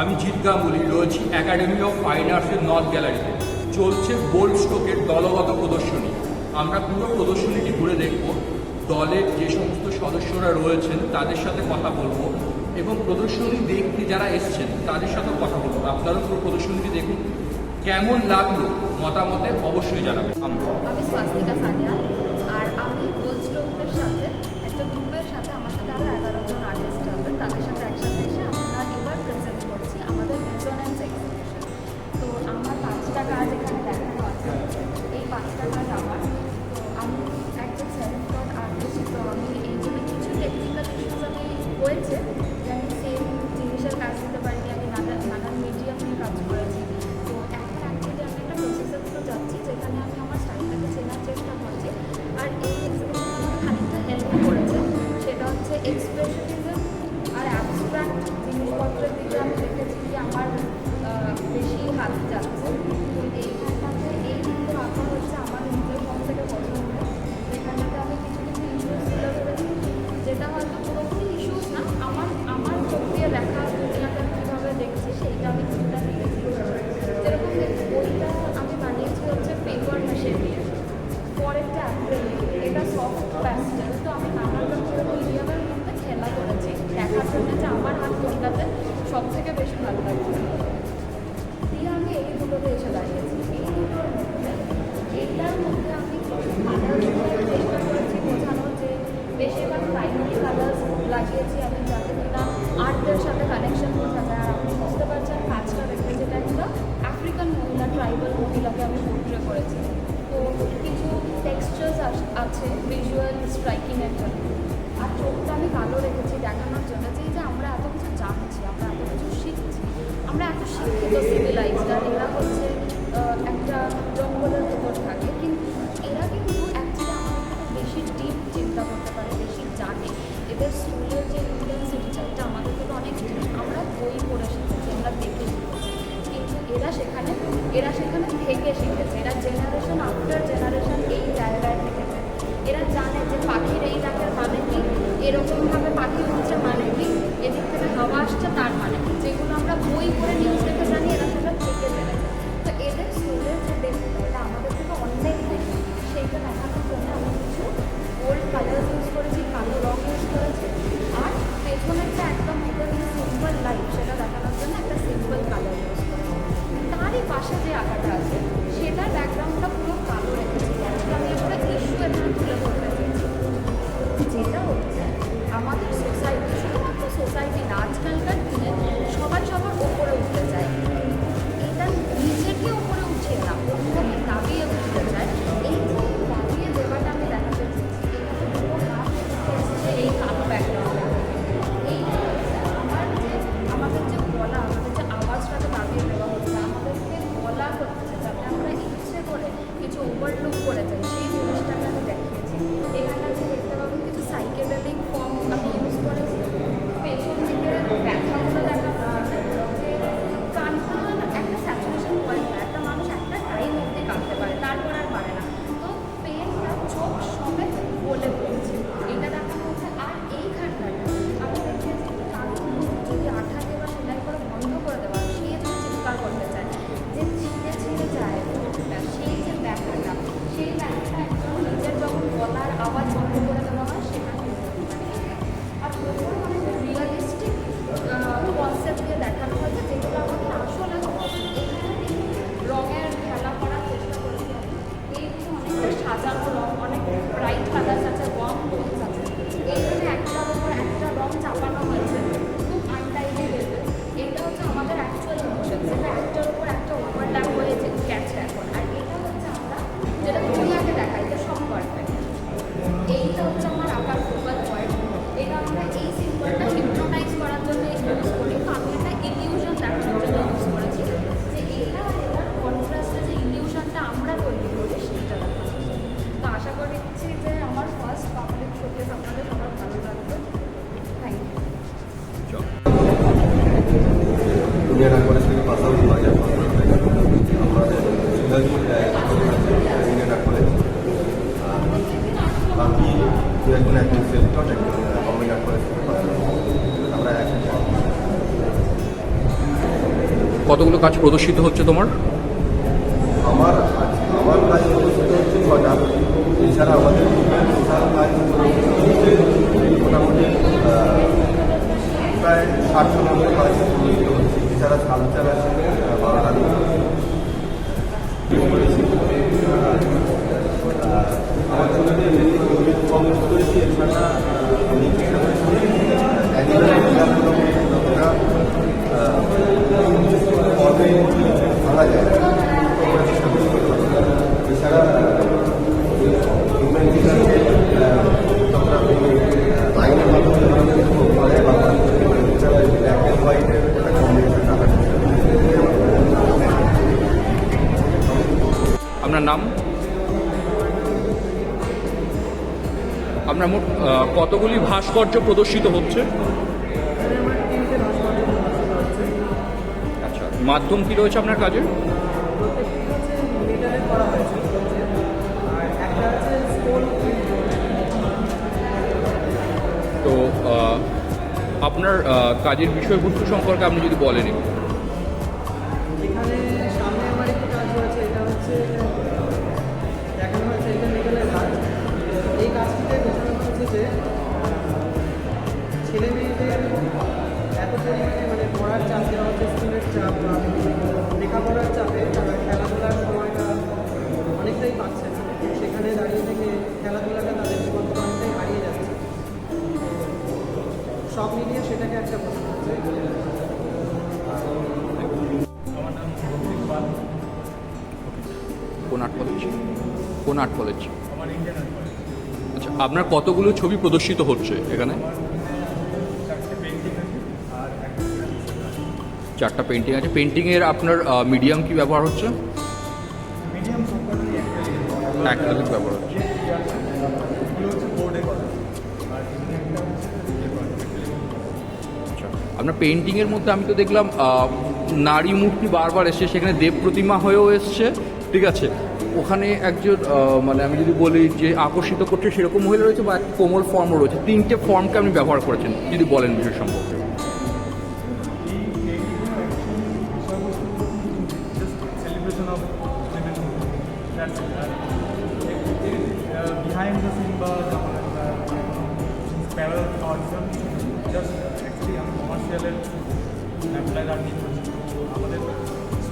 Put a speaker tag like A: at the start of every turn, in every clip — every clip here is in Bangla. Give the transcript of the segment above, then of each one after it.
A: আমি জিৎ গাঙ্গুলি রয়েছি একাডেমি অফ ফাইন আর্টসের নর্থ গ্যালারিতে। চলছে বোল্ড স্ট্রোকের দলগত প্রদর্শনী। আমরা পুরো প্রদর্শনীটি ঘুরে দেখব, দলের যে সমস্ত সদস্যরা রয়েছেন তাদের সাথে কথা বলবো এবং প্রদর্শনী দেখতে যারা এসছেন তাদের সাথেও কথা বলবো। আপনারা পুরো প্রদর্শনীটি দেখুন, কেমন লাগলো মতামতে অবশ্যই জানাবেন।
B: আমি স্বাস্তিকা সানিয়া, আর আমি বোল্ড স্ট্রোকের সাথে একটা গ্রুপের সাথে আমার সাথে আরও 11 জন আর্টিস্ট আছেন, তাদের সাথে একসাথে এসে আমরা এবার প্রেজেন্ট করছি আমাদের রেজোনেন্স এক্সিবিশন। তো আমার 5টা কাজ এখানে দেখানো আছে। এই 5টা কাজ আমার, তো আমি একজন সেভেন ক্রড আর্টিস্ট। তো আমি এই জন্য কিছু টেকনিক্যাল ইস্যুস আমি হয়েছে যে আমি সেম জিনিসের কাজ দিতে পারিনি। আমি নানান মিডিয়াম নিয়ে কাজ করেছি। তো এখন অ্যাকচুয়ালি আমি একটা প্রসেসের থ্রু যাচ্ছি যেখানে আমি আমার স্টাইলটাকে চেনার চেষ্টা করছি। আর এই এক্সিবিশন আমাকে খানিকটা হেল্প করেছে, সেটা হচ্ছে এক্সপ্রেশনিজম আর অ্যাবস্ট্রাক্ট জিনিসপত্রের দিকে আমি দেখেছি যে আমার বেশি হাত যাচ্ছে। তো এইখানটাতে এই দিকগুলো আঁকা হচ্ছে আমার নিজের সব থেকে পছন্দ। যেখানটাতে আমি কিছু কিছু ইস্যুস তুলে ধরেছি, যেটা হয়তো পুরোপুরি ইস্যুস না, আমার চোখ দিয়ে দেখা দুনিয়াতে আমি কীভাবে দেখছি সেইটা আমি কিছুটা দেখেছি। যেরকম বইটা আমি বানিয়েছি হচ্ছে পেপার মেশিন দিয়ে, পরেরটা অ্যাক্রিলিক, এটা সফট প্যাস্টেল। তো আমি নানান রকমের মিডিয়ামের মধ্যে খেলা করেছি দেখার জন্য যে আমার হাত কোনটাতে সব থেকে বেশি ভালো লাগছে। দিয়ে আমি এই দুটোতে এসে দাঁড়িয়েছি। এই দুটোর মধ্যে এইটার মধ্যে আমি চেষ্টা করেছি বোঝানোর যে বেশিরভাগ প্রাইমারি কালার্স লাগিয়েছি আমি, যাতে কিনা আর্টের সাথে কানেকশন বোঝা যায়। আর আপনি বুঝতে পারছেন কাজটা দেখতে, যেটা একটা আফ্রিকান মহিলা, ট্রাইবাল মহিলাকে আমি পোর্ট্রে করেছি। তো কিছু টেক্সচার্স আছে ভিজুয়াল স্ট্রাইকিংয়ের জন্য। আর চোখটা আমি কালো রেখেছি দেখানোর জন্য যে আমরা এত কিছু জানছি, আমরা এত কিছু শিখছি, আমরা এত শিক্ষিত সিভিলাইজড। আর এরা হচ্ছে একটা জঙ্গলের ভেতর থাকে, কিন্তু এরা কিন্তু অ্যাকচুয়ালি আমাদের থেকে বেশি ডিপ চিন্তা করতে পারে, বেশি জানে। এদের স্কুলের যে ইন্টেন্সিটিটা এটা আমাদের থেকে অনেক ডিপ। আমরা বই পড়ে শিখেছি, আমরা দেখে শিখেছি, কিন্তু এরা সেখানে থেকে শিখেছে। এরা জেনারেশন আফটার জেনারেশন এই জায়গায় থেকেছে। এরা জানে যে পাখির এই ডাকের মানে কি, এরকমভাবে পাখি উঠছে মানে কি, এদিক থেকে হাওয়া আসছে তার মানে কি, যেগুলো আমরা বই পড়ে নিউজ দেখে জানি, এরা সেটা থেকে জেনেছে। তো এদের স্কুলের যে দেখতে এটা আমাদের থেকে অনেক বেশি। সেইটা দেখানোর জন্য আমি কিছু গোল্ড কালার ইউজ করেছি, কালো রং ইউজ করেছি। আর পেছনেরটা একদম ওদের সিম্পল লাইফ, সেটা দেখানোর জন্য একটা সিম্পল কালার ইউজ করেছি। তারই পাশে যে আঁকাটা আছে সেটার ব্যাকগ্রাউন্ডটা পুরো কালো রেখেছি। আমি একটা ইস্যু এখানে তুলে ধরতে চেয়েছি, যেটা হচ্ছে আমাদের সোসাইটি, শুধুমাত্র সোসাইটি না, আজকালকার দিনে সবাই সবার ওপরে উঠতে চায়। এটা নিজেকে ওপরে উঠিয়ে না, অন্যকে দাবিয়ে উঠতে চায়। এই যে দাবিয়ে দেওয়াটা আমি দেখাতে চেয়েছি, এটাতে পুরো হাত এসছে এই কালো ব্যাকগ্রাউন্ডে। এইটা হচ্ছে আমাদের যে গলা, আমাদের যে আওয়াজটাকে দাবিয়ে দেওয়া হচ্ছে, আমাদেরকে বলা হচ্ছে যাতে আমরা ইচ্ছে করে কিছু ওভারলুক করে যাই, সেই জিনিসটাকে আমি দেখিয়েছি। এখানে যে দেখতে পাবেন কিছু সাইকেডেলিক ফর্ম আমি ইউজ করেছি। পেছন দিকে ব্যাখ্যাগুলো দেখানো হয়েছে যে কানটা একটা স্যাচুরেশন পয়েন্ট, একটা মানুষ একটা টাইম অবধি কাঁদতে পারে, তারপর আর পারে না। তো পেনটা চোখ সমেত বলে পড়ছে, এটা দেখানো হচ্ছে। আর এইখানটাতে আমি দেখিয়েছি যদি আঠাকে বা সেলাই করে বন্ধ করে দেওয়া, সে যদি চিৎকার করতে চায়, যে ছিঁড়ে যায় সেই যে ব্যাখ্যাটা, সেই ব্যাখ্যাটা একদম নিজের যখন গলার আওয়াজ বন্ধ করে দেওয়া হয় সেখানে। আর ওপরে অনেকটা রিয়েলিস্টিক কনসেপ্ট দিয়ে দেখানো হয়েছে, যেগুলো আমাদের আসলে এখানে রঙের খেলা করার চেষ্টা করেছি। এইগুলো অনেকটা সাজানো রঙ, অনেক ব্রাইট কালার্স আছে, ওয়ার্ম টোনস আছে। এইখানে একটার উপর একটা রঙ চাপানো হয়েছে খুব আনটাইডি ওয়েতে। এটা হচ্ছে আমাদের অ্যাকচুয়াল ইমোশন, যেটা একটার উপর একটা ওভারল্যাপ হয়ে গেছে এখন। আর এটা হচ্ছে আমরা যেটা দুনিয়াকে দেখাই যে সব পারফেক্ট। এইটা হচ্ছে আমার আঁকার ফোকাল পয়েন্ট। এটা আমরা এই সিম্বলটা হিপনোটাইজ করার জন্য ইউজ করি। তো আমি একটা ইলিউশন দেখানোর জন্য ইউজ করেছি, যে এটা আর এটার কন্ট্রাস্টে যে ইলিউশনটা আমরা তৈরি করি সেইটা দেখানোর জন্য। তো আশা করছি যে আমার ফার্স্ট পাবলিক শোকেস আপনাদের সবার ভালো লাগবে। Thank you.
C: दुनिया डाकवाले থেকে পাস আউট হওয়া যায় আমাদের দুনিয়া ডাকवाले বাকি দু একজন একজন সেলফট একজন গভর্নমেন্ট ডাকवाले থেকে পাস আউট আমরা
A: কতগুলো কাজ প্রদর্শিত হচ্ছে তোমার?
C: আমার কাজ প্রদর্শিত হচ্ছে 6টা। এছাড়া আমাদের টোটাল কাজ মোটামুটি প্রায় 60টা মতো কাজ প্রদর্শিত হচ্ছে। এছাড়া কালচার আছে 12টা আমার ছবিতে কম করেছি। এছাড়া আমি চেষ্টা করেছি পর্বে ভালো যায় চেষ্টা করি। এছাড়া লাইনের মাধ্যমে এছাড়া ব্ল্যাক অ্যান্ড হোয়াইটের একটা কম্বিনেশন রাখার চেষ্টা করি।
A: আপনার নাম? আপনার মোট কতগুলি ভাস্কর্য প্রদর্শিত হচ্ছে? আচ্ছা, মাধ্যম কি রয়েছে আপনার কাজে? তো আপনার কাজের বিষয়বস্তু সম্পর্কে আপনি যদি বলেন একটু।
D: এখানে সামনে আমার একটি কাজ রয়েছে, এটা হচ্ছে দেখানো হয়েছে এটা মেটালের কাজ। এই কাজটিতে বোঝানো হচ্ছে যে ছেলে মেয়েদের এত পরিমাণে মানে পড়ার চাপ দেওয়া হচ্ছে, স্কুলের চাপ বা লেখাপড়ার চাপে তারা খেলাধুলার সময়টা অনেকটাই পাচ্ছে না। সেখানে দাঁড়িয়ে থেকে খেলাধুলাটা তাদের জীবন থেকে অনেকটাই হারিয়ে যাচ্ছে। সব মিলিয়ে সেটাকে একটা বোঝানো হচ্ছে।
A: কোন আর্ট কলেজ? কোন আর্ট কলেজ? আচ্ছা, আপনার কতগুলো ছবি প্রদর্শিত হচ্ছে এখানে? 4টা পেন্টিং আছে। পেন্টিংয়ের আপনার মিডিয়াম কি ব্যবহার হচ্ছে? অ্যাক্রিলিক ব্যবহার হচ্ছে। আচ্ছা, আপনার পেন্টিংয়ের মধ্যে আমি তো দেখলাম নারী মূর্তি বারবার এসছে, সেখানে দেব প্রতিমা হয়েও এসছে, ঠিক আছে। ওখানে একজন মানে আমি যদি বলি যে আকর্ষিত করছে সেরকম মহিলা রয়েছে বা কোমল ফর্মও রয়েছে। 3টে ফর্মকে আপনি ব্যবহার করেছেন, যদি বলেন বিষয় সম্পর্কে।
E: behind the scene বা প্যারাল থটস জাস্ট অ্যাকচুয়ালি আমি কমার্শিয়ালের অ্যাপ্লাই আর কি করছি। আমাদের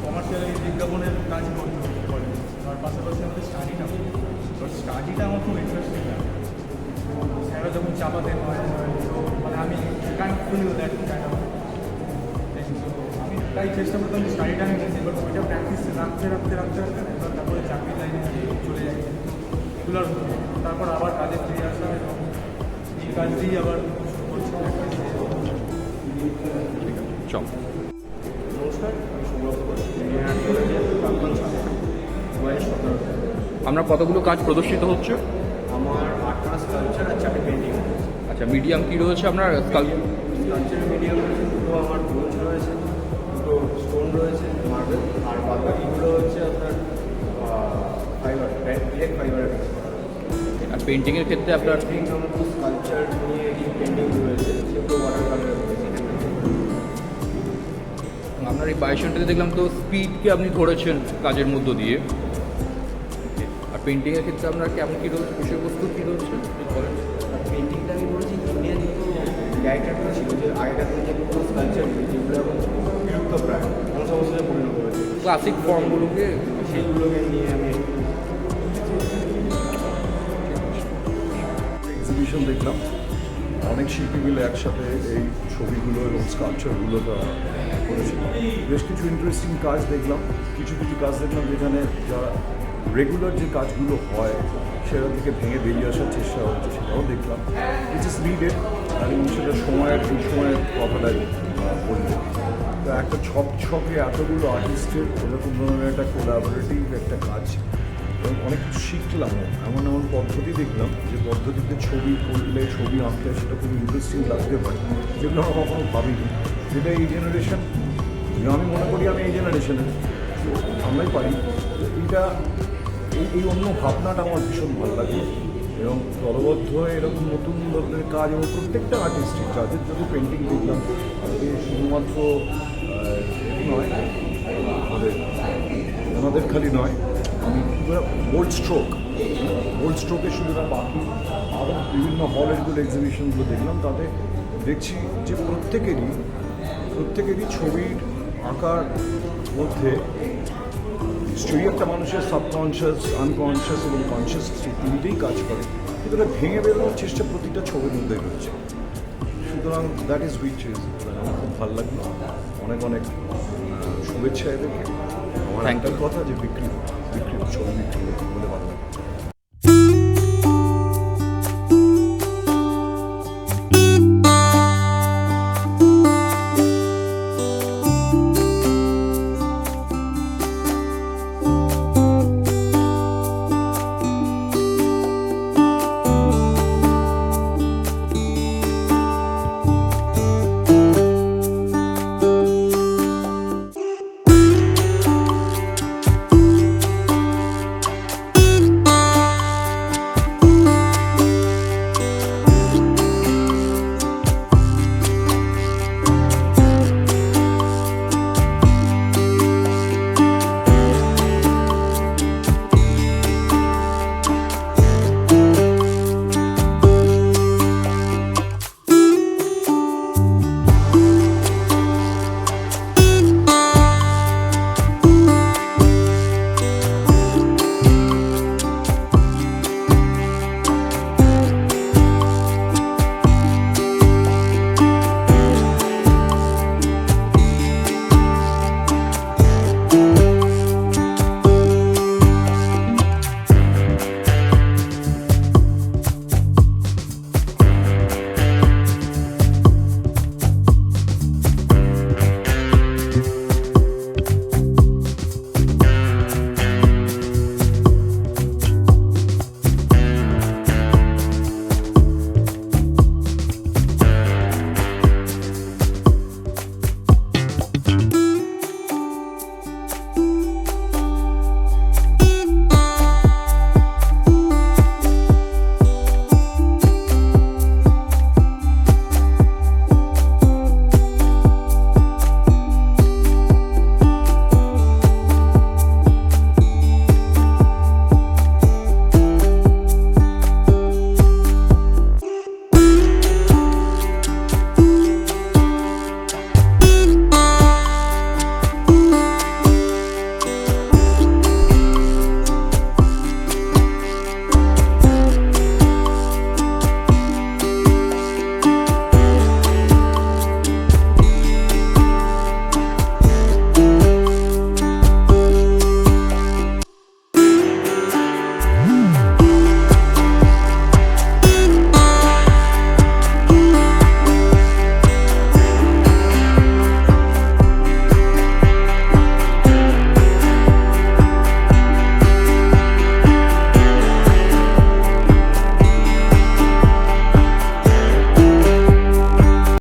E: কমার্শিয়ালের বিজ্ঞাপনের কাজ করে আর পাশাপাশি আমাদের স্টাডিটা, বাট স্টাডিটা আমার খুব ইন্টারেস্টিং লাগে। স্যারা যখন চাপাতে হয় মানে আমি kind full that kind of আমি তাই চেষ্টা করতাম যে স্টাডিটা আমি নিয়েছি, বাট ওইটা প্র্যাকটিস রাখতে তারপরে চাকরি লাইনে চলে যাই রেগুলার। তারপর আবার কাজে ফিরে আসলাম এবং এই কাজটি আবার করছি।
A: চল।
C: নমস্কার, আমি সৌরভ ঘোষ, ইন্ডিয়ান আর্ট কলেজের প্রাক্তন ছাত্র, বয়স 17।
A: আপনার কতগুলো কাজ প্রদর্শিত হচ্ছে?
C: আমার 8টা স্কালচার আর 4টে পেন্টিং।
A: আচ্ছা, মিডিয়াম কি রয়েছে আপনার?
C: স্কালচার মিডিয়াম দুটো আমার ব্রোঞ্জ রয়েছে, দুটো স্টোন রয়েছে, মার্বেল, আর বাদবাকিগুলো হচ্ছে আপনার ফাইবার, ডিরেক্ট ফাইবারের কাজ করা।
A: আর পেন্টিংয়ের ক্ষেত্রে আপনার
C: আমার স্কালচার নিয়ে যে পেন্টিং রয়েছে সেগুলো ওয়াটার কালার রয়েছে।
A: আপনার এই বাইশনটাতে দেখলাম তো স্পিডকে আপনি ধরেছেন কাজের মধ্য দিয়ে। আর পেন্টিংয়ের ক্ষেত্রে আপনার কেমন কী রয়েছে, বিষয়বস্তু কী রয়েছে বলেন?
C: আর পেন্টিংটা আমি করেছি ইন্ডিয়ান যেহেতু ক্যারেক্টারগুলো ছিল, যে আগেকার দিনে যেগুলো স্কালচার যেগুলো এখন বিলুপ্ত প্রায় ধ্বংসাবশেষে পরিণত হয়েছে,
A: ক্লাসিক ফর্মগুলোকে
C: সেইগুলোকে নিয়ে আমি
F: এক্সিবিশন দেখলাম। অনেক শিল্পী মিলে একসাথে এই ছবিগুলো এবং স্কাল্পচারগুলো করেছিল। বেশ কিছু ইন্টারেস্টিং কাজ দেখলাম। কিছু কাজ দেখলাম যেখানে যারা রেগুলার যে কাজগুলো হয় সেটা থেকে ভেঙে বেরিয়ে আসার চেষ্টা হচ্ছে, সেটাও দেখলাম। ইট ইস নিডেড, এবং সেটা এই সময়ের কথাটাই বলবো। তো একটা ছকে এতগুলো আর্টিস্টের এরকম ধরনের একটা কোলাবোরেটিভ একটা কাজ, এবং অনেক কিছু শিখলাম। এমন পদ্ধতি দেখলাম যে পদ্ধতিতে ছবি করলে, ছবি আঁকলে সেটা খুব ইন্টারেস্টিং লাগতে পারে, যেগুলো আমরা কখনো ভাবিনি। যেটা এই জেনারেশন, আমি মনে করি আমি এই জেনারেশনের, আমরাই পারি। এইটা এই অন্য ভাবনাটা আমার ভীষণ ভালো লাগে, এবং দলবদ্ধ হয়ে এরকম নতুন ধরনের কাজ, এবং প্রত্যেকটা আর্টিস্টের কাজের যদি পেন্টিং দেখলাম, শুধুমাত্র নয় ওনাদের খালি নয়, আমি বোল্ড স্ট্রোকে শুধু না, বাকি আরও বিভিন্ন হলেরগুলো এক্সিবিশনগুলো দেখলাম, তাতে দেখছি যে প্রত্যেকেরই ছবির আঁকার মধ্যে নিশ্চয়ই একটা মানুষের সাবকনশিয়াস, আনকনশিয়াস এবং কনশিয়াস তিনটেই কাজ করে, কিন্তু এটা ভেঙে বেরোনোর চেষ্টা প্রতিটা ছবির মধ্যেই রয়েছে। সুতরাং দ্যাট ইজ হুইচ ইজ আমার খুব ভালো লাগলো। অনেক অনেক শুভেচ্ছা এদেরকে। আমার একটাই কথা যে বিক্রি ছবি বিক্রি বলে ভালো লাগে।